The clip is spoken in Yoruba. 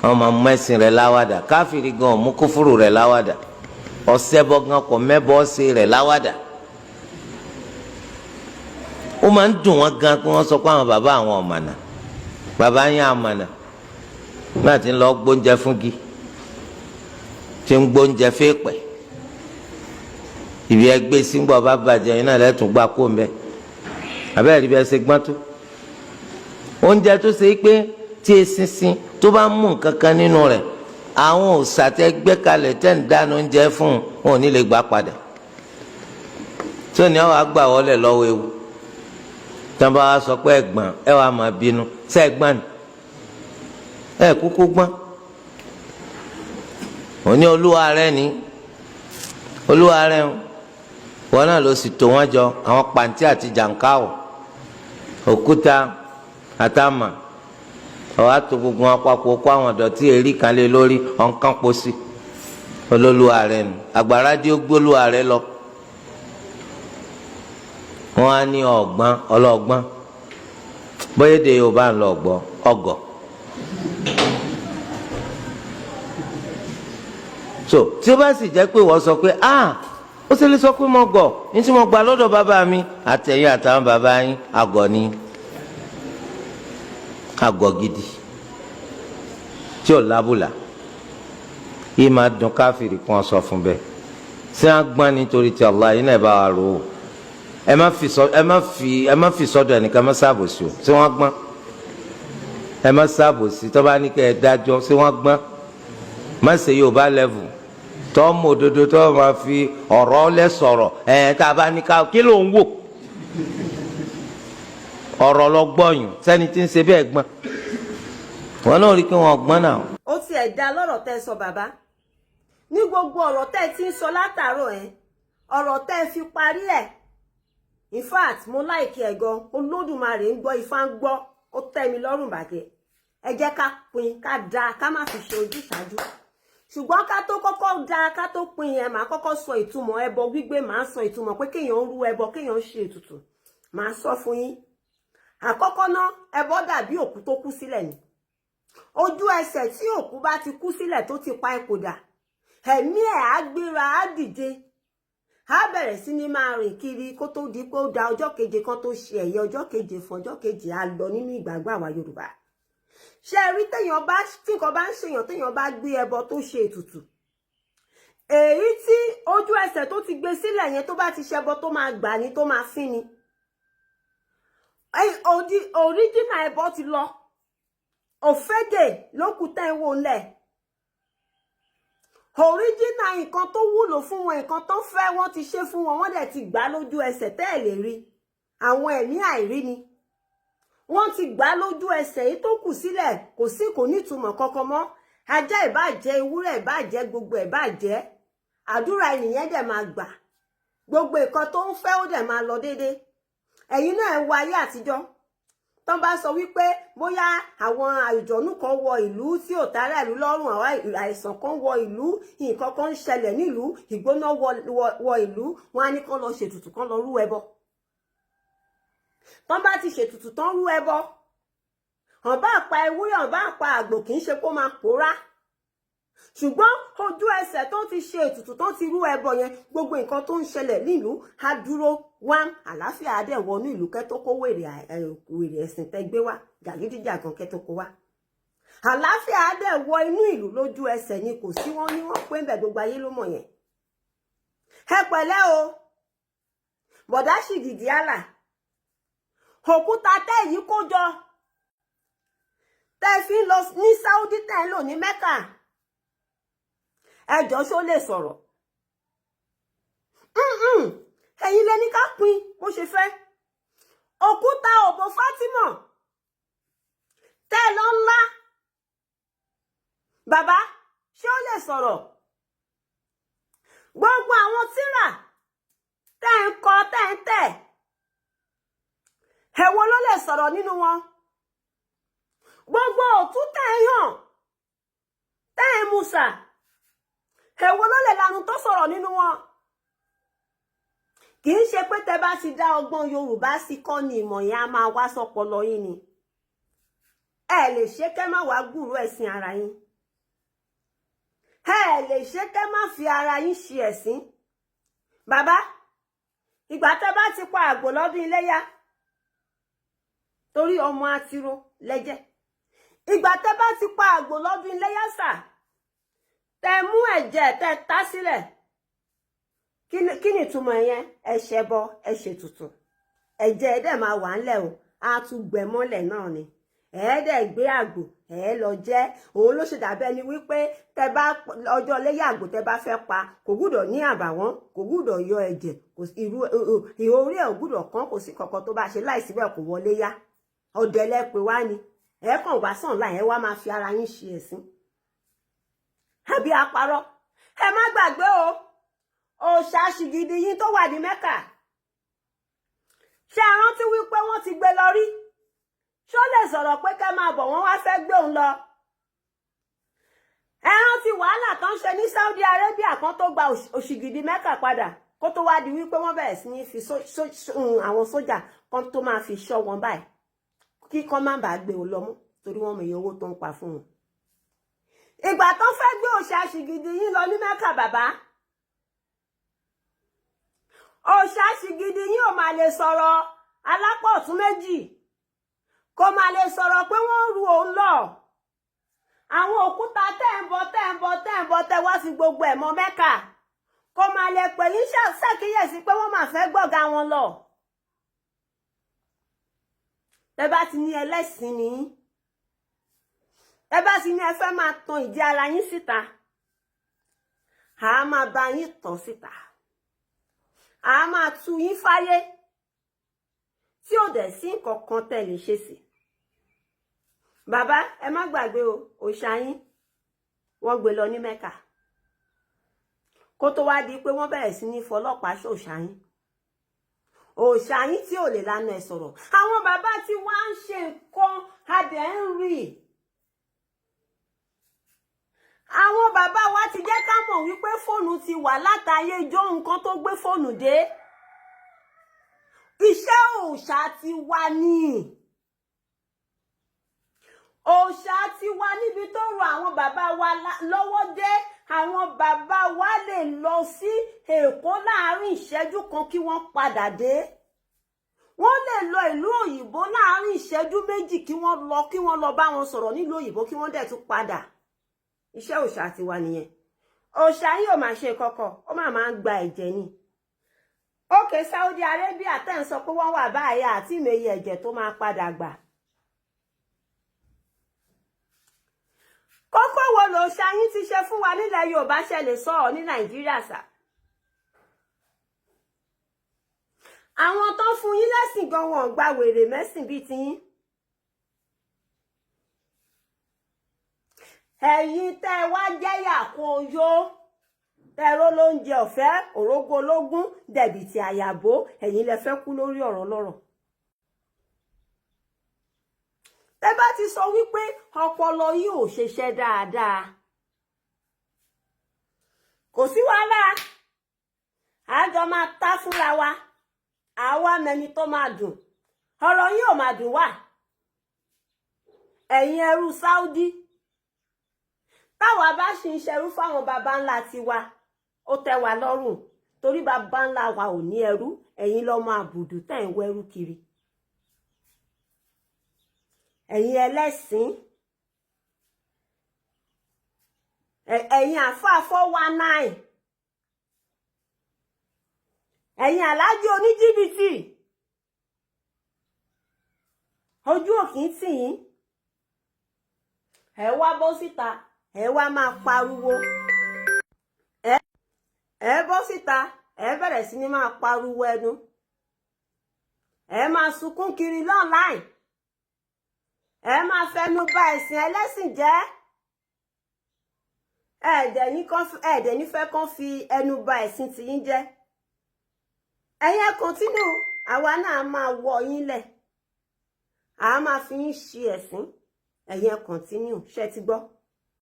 wọ́n máa mẹ́sìn rẹ̀ láwàdà káfíìrì gan mú kúfúrú rẹ̀ láwàdà ọ̀sẹ̀bọ gan kò mẹ́bọ ṣe rẹ̀ láwàdà. ó máa ń dùn wọ́n gan kí wọ́n sọ pé àwọn bàbá àwọn ọ̀mànà bàbá yín àmànà nígbà tí ń lọ gbóúnjẹ fún gi tí ń gbóúnjẹ fẹ́ẹ̀pẹ̀ ìbí ẹgbẹ́ síngbọ̀ bá bàjẹ́ yín náà lẹ́tùn gbà kó ń bẹ àbẹ́rẹ́ ibi ẹsẹ̀ gbọ́n tó oúnjẹ tó ṣe pé tí eṣinṣin tó bá mú nǹkan kan nínú rẹ̀ àwọn òòṣà tẹ́ gbé kalẹ̀ tẹ́ ń dáná oúnjẹ fún wọn ò ní lè gbà padà tó ní àwọn àgbà wọlé lọ́wọ́ ewu tí wọ́n bá wá sọ pé ẹ̀gbọ́n ẹ wàá máa bínú ṣé ẹ̀gbọ́n ni ẹ kúkú gbọ́n òní olúwa rẹ ni olúwa rẹ wọn náà ló sì tó wọn jọ àwọn pàǹtí àti jàǹkáwọ̀ òkúta àtàmà ọ̀hún àtò gbogbo wọn papọ̀ kó àwọn ọ̀dọ̀tí èrí kan lé lórí ọ̀nkán pósí olólùwà rẹ nù àgbàrá dí ó gbólúwà rẹ lọ wọn á ní ọgbọ́n ọlọ́gbọ́n bóyá èdè Yorùbá ń lọ ọgbọ ọgọ so tí ó bá sì jẹ́ pé wọ́n sọ pé ó sì lè sọ pé mo gọ̀ ní tí mo gbà lọ́dọ̀ bàbá mi àtẹ̀yìn àtàwọn bàbá yín àgọ̀ ni àgọ̀ gidi tí ò lábùlà yìí máa dùn káfíìrì kan sọ fún bẹ́ẹ̀ tí wọ́n gbọ́n nítorí ti Allah yìí náà bá wa rò ó ẹ má fi sọ́dọ̀ ẹnìkan má ṣàbòsí o tí wọ́n gbọ́n ẹ má ṣàbòsí tó bá ní kẹ́ ẹ dájọ́ tí wọ́n gbọ́n má ṣe Yorùbá level tó mọ òdodo tó máa fi ọ̀rọ̀ lẹ sọ̀rọ̀ tá a bá ní ká kí ló ń wò ọ̀rọ̀ lọ gbọ́yùn sẹ́ni tí ń ṣe bẹ́ẹ̀ gbọ́n wọn náà rí kí wọ́n gbọ́n náà. ó ti ẹ̀ dá lọ́rọ̀ tẹ́ sọ bàbá ní gbogbo ọ̀rọ̀ tẹ́ ti ń sọ látàárọ̀ ọ̀rọ̀ tẹ́ fi parí ẹ̀ in fact mo láìkí ẹ̀ gan Olódùmarè ń gbọ́ Ifá ń gbọ́ ó tẹ́ mi lọ́rùn bàjẹ́ ẹ jẹ́ ká pín ká dáa ká má fi ṣe ojúṣàájú ṣùgbọ́n ká tó kọ́kọ́ dáa ká tó pín yẹn màá kọ́kọ́ sọ ìtumọ̀ ẹbọ gbígbé màá sọ ìtumọ̀ pé kéèyàn rú ẹbọ kéèyàn ṣe ètùtù màá sọ fún yín. àkọ́kọ́ ná ẹbọ dàbí òkú tó kú sílẹ̀ ni ojú ẹsẹ̀ tí òkú bá ti kú sílẹ̀ tó ti pa ipò dà ẹ̀mí ẹ̀ á gbéra á dìde á bẹ̀rẹ̀ sí ní máa rìn kiri kó tó di pé ó da ọjọ́ keje kan tó ṣe ẹ̀yẹ ọjọ́ keje fún ọjọ́ keje á lọ nínú ìgbàgbọ́ àwa Yorùbá ṣe rí téèyàn bá tí nǹkan bá ń ṣèyàn téèyàn bá gbé ẹbọ tó ṣe ètùtù èyí tí ojú ẹsẹ̀ tó ti gbé sílẹ̀ yẹn tó bá ti ṣẹbọ tó máa gbà ní tó máa fín ni òríjìnà ẹbọ ti lọ òfégè lókùtà ẹwọ ńlẹ̀ òríjìnà nǹkan tó wúlò fún wọn nǹkan tó fẹ́ wọ́n ti ṣe fún wọn wọ́n dẹ̀ ti gbà lójú ẹsẹ̀ tẹ́ ẹ̀ lè rí àwọn ẹ̀mí àìrí ni wọ́n ti gbà lójú ẹsẹ̀ yìí tó kù sílẹ̀ kò sí kò nítumọ̀ kankan mọ́ ajá ìbàjẹ́ ewúrẹ́ ìbàjẹ́ gbogbo ìbàjẹ́ àdúrà ènìyàn dẹ̀ máa gbà gbogbo nǹkan tó ń fẹ́ ó dẹ̀ máa lọ déédéé ẹ̀yin náà ń wo ayé àtijọ́ tán bá sọ wípé bóyá àwọn àìjọ̀nú kan wọ ìlú tí ò tààrà ìlú lọ́rùn àwọn àìsàn kan wọ ìlú nǹkan kan ń ṣẹlẹ̀ nílùú ìgbóná wọ ìlú wọn á ní kán lọ ṣètùtù kán lọ rú ẹbọ tán bá ti ṣètùtù tán rú ẹbọ hàn bá pa ewúrẹ́ hàn bá pa àgbò kì í ṣe kó máa pòórá ṣùgbọ́n ojú ẹsẹ̀ tó ti ṣe ètùtù tó ti rú ẹbọ yẹn gbogbo nǹkan tó ń ṣẹlẹ̀ nílùú á dúró wám àlàáfíà á dẹ̀ wọnú ìlú kẹ́tó kó wèrè ẹ̀sìn tẹ́ gbé wá jàgídíjàgan kẹ́tó kó wá àlàáfíà á dẹ̀ wọ inú ìlú lójú ẹsẹ̀ ni kò sí wọn ní wọn pé ń bẹ̀ gbogbo ayé ló mọ̀ yẹn ẹ pẹ̀lẹ́ o bọ̀dá ṣìgìdì àlà òkúta tẹ́ yìí kó jọ tẹ́ fi ń lọ ní Saudi tẹ́ ń lò ní Mẹ́kà ẹjọ́ ṣó lè sọ̀rọ̀ ẹ̀yin lẹni ká pín bó ṣe fẹ́ òkúta òbò Fátímọ̀ tẹ́ lọ ńlá bàbá ṣé ó lè sọ̀rọ̀ gbogbo àwọn tírà tẹ́ ń kọ tẹ́ ń tẹ̀ èwo ló lè sọ̀rọ̀ nínú wọn gbogbo òtún tẹ́ ń hàn tẹ́ ń musa èwo ló lè lanu tó sọ̀rọ̀ nínú wọn kì í ṣe pé tẹ́ bá ti dá ọgbọ́n Yorùbá sí kọ́ ni ìmọ̀ yẹn á máa wá sọ́pọlọ yín ni ẹ lè ṣe kẹ́ má wá gbúrú ẹ̀sìn ara yín ẹ lè ṣe kẹ́ má fi ara yín ṣe ẹ̀sín. Bàbá, ìgbà tẹ́ bá ti pa àgbò lọ́dún iléyá torí ọmọ àtiró lẹ́jẹ́. Ìgbà tẹ́ bá ti pa àgbò lọ́dún iléyá sà, tẹ́ mú ẹ̀jẹ̀ tẹ́ ta sílẹ̀. Kí ni ìtumọ̀ yẹn? Ẹ ṣẹbọ, ẹ ṣètùtù. Ẹ̀jẹ̀ dẹ̀ máa wà ńlẹ̀ o, á tún gbẹ mọ́lẹ̀ náà ni. Dẹ̀ gbé àgbò, lọ jẹ. Òun ló ṣe dàbí ẹni wípé tẹ́ bá ọjọ́ iléyá àgbò tẹ́ bá fẹ́ pa, kò gbúdọ̀ ní àbàwọ́n, kò gbúdọ̀ yọ ẹ̀jẹ̀, kò sí ìhò orí ẹ̀ ò gbúdọ̀ kán, kò sí kankan tó bá ṣe láìsí bẹ́ẹ̀ kò wọlé yá. Ọ̀dẹ̀lẹ̀ pé wá ni. Kàn wá sàn láì wá máa fi ara yín ṣe ẹ̀sín. Àbí àparọ́. Ẹ má gbàgbé o, òòṣà Ṣìgìdì yín tó wà ní Mẹ́kà. Ṣé ẹ rántí wípé wọ́n ti gbé lọ rí? Ṣó lè sọ̀rọ̀ pé kẹ́ máa bọ̀ wọ́n wá fẹ́ gbé òun lọ? Ẹ rántí wàhálà tó ń ṣe ní Saudi Arabia kan tó gba Òṣìgìdì Mẹ́kà padà kó tó wá di wípé wọ́n bẹ̀rẹ̀ sí ní fi àwọn sójà kan tó máa fi ṣọ́ wọn báyìí kí kán má bàa gbé òun lọ mú torí wọ́n mọ iye owó tó ń pa fún wọn. Ìgbà tó fẹ́ gbé òòṣà Ṣìgìdì yín lọ ní Mẹ́kà bàbá, òòṣà Ṣìgìdì yín ò máa lè sọ̀rọ̀ alápá ọ̀tún méjì, kò máa lè sọ̀rọ̀ pé wọ́n ń ru òun lọ. Àwọn òkúta tẹ́ wá sí gbogbo ẹ̀ mọ́ Mẹ́kà, kò máa lè pè yín ṣàkíyèsí pé wọ́n máa fẹ́ gbọ̀gá wọn lọ. Tẹ́ bá ti ní ẹlẹ́sìn ni, tẹ́ bá ti ní ẹ fẹ́ máa tan ìdí ara yín síta, àá máa bá yín tàn síta, àá máa tú yín fáyé tí ò dẹ̀ sí nǹkan kan tẹ́ lè ṣe sí. Bàbá, ẹ má gbàgbé o, òòṣà yín wọ́n gbé lọ ní Mẹ́kà kó tó wá di pé wọ́n bẹ̀rẹ̀ sí ní fọlọ́pàá ṣòòṣà yín. Òòṣà yín tí ò lè lánàá ẹ sọ̀rọ̀. Àwọn bàbá tí wá ń ṣe nǹkan adẹ̀ ń rí. Àwọn bàbá wa ti jẹ́ ká mọ̀ wípé fóònù ti wà látayé ijó nǹkan tó gbé fóònù dé. Iṣẹ́ òòṣà ti wà ní. Òòṣà ti wà níbi tó rọ àwọn bàbá wa lọ́wọ́ dé. Àwọn bàbá wa lè lọ sí Èkó láàárín ìṣẹ́jú kan kí wọ́n padà dé. Wọ́n lè lọ ìlú òyìnbó láàárín ìṣẹ́jú méjì kí wọ́n lọ bá wọn sọ̀rọ̀ nílùú òyìnbó kí wọ́n dẹ̀ tún padà. Iṣẹ́ òòṣà ti wà nìyẹn. Òòṣà yìí ò máa ṣe kọ́kọ́, ó máa ń gba ẹ̀jẹ̀ ni. Ókè Saudi Arabia tẹ́ ń sọ pé wọ́n wà báyìí àti ìmẹ̀yẹ ẹ̀jẹ̀ tó máa padà gbà. Kókó wo lòòṣà yín ti ṣe fún wa nílẹ̀ Yorùbá ṣe lè sọ ọ́ ní Nàìjíríà sà? Àwọn tó fún yín lẹ́sìn gan wọn gba wèrè mẹ́sìn bíi tiyín. Ẹ̀yin tẹ́ wá jẹ́yà kan yó. Ẹ̀rọ ló ń jẹ ọ̀fẹ́, òrógó ológun, dẹ̀bìtì àyàbó, ẹ̀yin lẹ fẹ́ kú lórí ọ̀rọ̀ lọ́rọ̀. Tẹ́ bá ti sọ wípé ọpọlọ yìí ò ṣiṣẹ́ dáadáa. Kò sí wàhálà. Àjọ máa tá fúnra wa. Àwa mẹni tó máa dùn. Ọ̀rọ̀ yìí ò máa dùn wá. Ẹ̀yin ẹrú Saudi. Táwa bá ṣì ń ṣerú fáwọn baba ńlá tiwa. Ó tẹ́ wa lọ́rùn torí bàbá ńlá wa ò ní ẹrú, ẹ̀yin lọ́mọ àbùdù tẹ́ ń wẹ́rú kiri. Ẹ̀yin ẹlẹ́sìn, ẹ̀yin àfáà 419, ẹ̀yin aláàjì oníjìbìtì, ojú òkín tì yín, ẹ wá bọ́ síta, ẹ wá máa pariwo. Ẹ bọ́ síta, ẹ bẹ̀rẹ̀ sí ní máa pariwo ẹnu. Ẹ máa sunkún kiri online. Ẹ máa fẹnu bà ẹ̀sìn ẹlẹ́sìn jẹ́. Ẹ̀dẹ̀ ní fẹ́ kàn fi ẹnu bà ẹ̀sìn tiyín jẹ́. Ẹ̀yin continue, àwa náà máa wọ yín lẹ̀. A máa fi yín ṣe ẹ̀sìn. Ẹ̀yin continue, ṣé ti gbọ́?